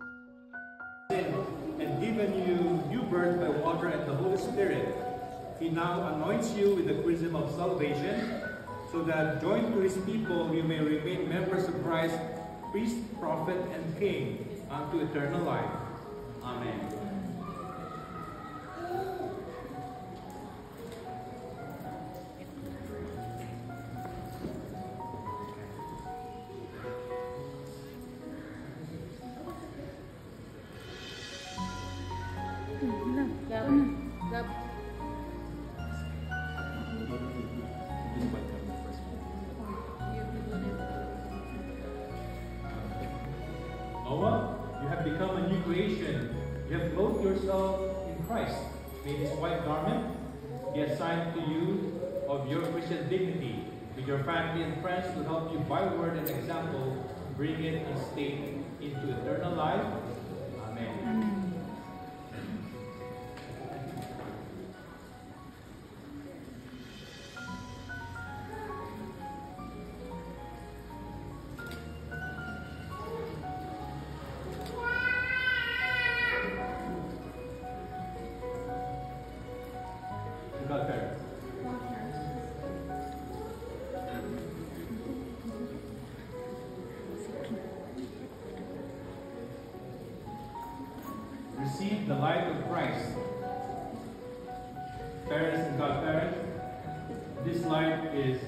And given you new birth by water and the Holy Spirit, He now anoints you with the chrism of salvation, so that joined to His people you may remain members of Christ, priest, prophet, and king unto eternal life. Amen. Noah, you have become a new creation. You have clothed yourself in Christ. May this white garment be a sign to you of your Christian dignity, with your family and friends to help you by word and example bring it in state into eternal life. Amen. Amen. Receive the light of Christ. Parents and godparents, this light is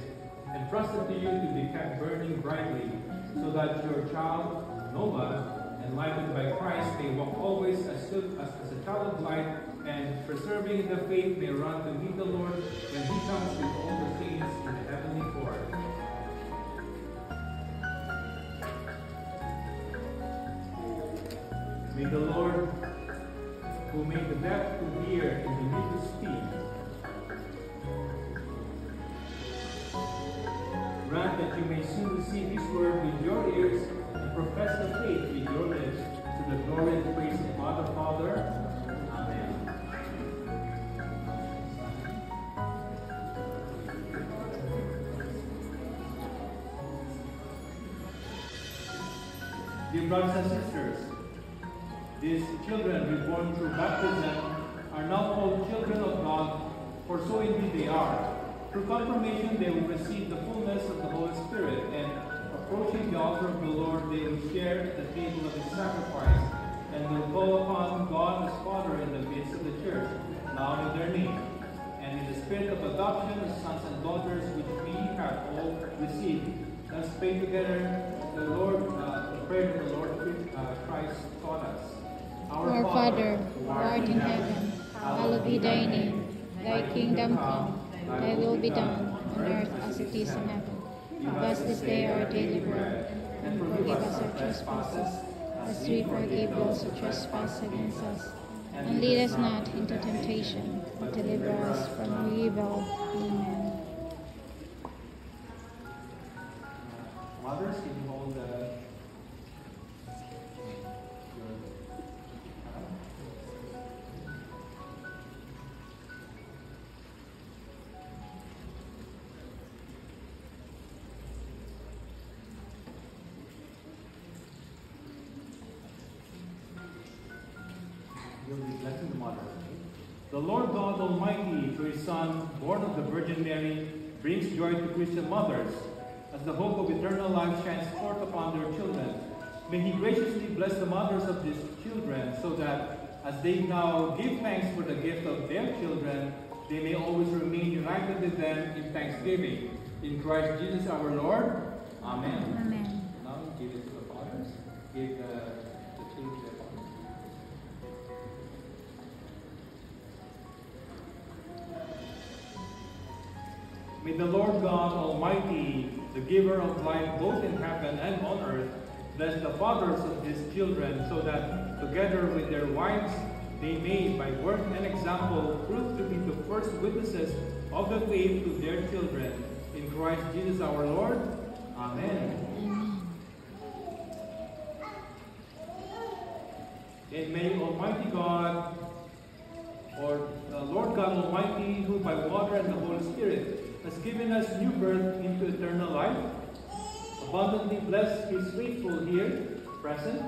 entrusted to you to be kept burning brightly, so that your child, Noah, enlightened by Christ, may walk always as a child of light, and preserving the faith may run to meet the Lord when He comes with all the saints in the heavenly court. May the Lord, who made the deaf to hear and the mute to speak, grant that you may soon receive His word with your ears and profess the faith with your lips, to the glory and praise of God the Father. Amen. Dear brothers and sisters, these children reborn through baptism are now called children of God, for so indeed they are. Through confirmation they will receive the fullness of the Holy Spirit, and approaching the altar of the Lord, they will share at the table of His sacrifice, and will call upon God as Father in the midst of the church, now in their name. And in the spirit of adoption as sons and daughters, which we have all received, let's pray together the prayer that the Lord Christ taught us. Our Father, who art in heaven, hallowed be thy name. Thy kingdom come, thy will be done, on earth as it is in heaven. Give us this day our daily bread, and forgive us our trespasses, as we forgive those who trespass against us. And lead us not into temptation, but deliver us from evil. Amen. Mothers, can you hold your You'll be blessing the mother. The Lord God Almighty, through His Son, born of the Virgin Mary, brings joy to Christian mothers, as the hope of eternal life shines forth upon their children. May He graciously bless the mothers of these children, so that as they now give thanks for the gift of their children, they may always remain united with them in thanksgiving. In Christ Jesus our Lord. Amen. Amen. Now give it to the fathers. Give the children to their fathers. May the Lord God Almighty, the giver of life both in heaven and on earth, bless the fathers of these children, so that together with their wives they may, by word and example, prove to be the first witnesses of the faith to their children. In Christ Jesus our Lord. Amen. And may Almighty God, or Lord God Almighty, who by water and the Holy Spirit has given us new birth into eternal life, abundantly bless His faithful here present,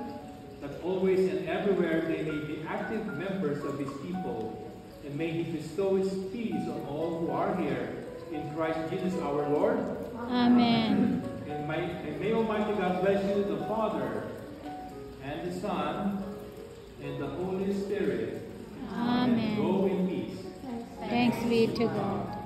that always and everywhere they may be active members of his people, and may he bestow his peace on all who are here, in Christ Jesus our Lord. Amen. And may Almighty God bless you, the Father, and the Son, and the Holy Spirit. Amen. And go in peace. Thanks be to God.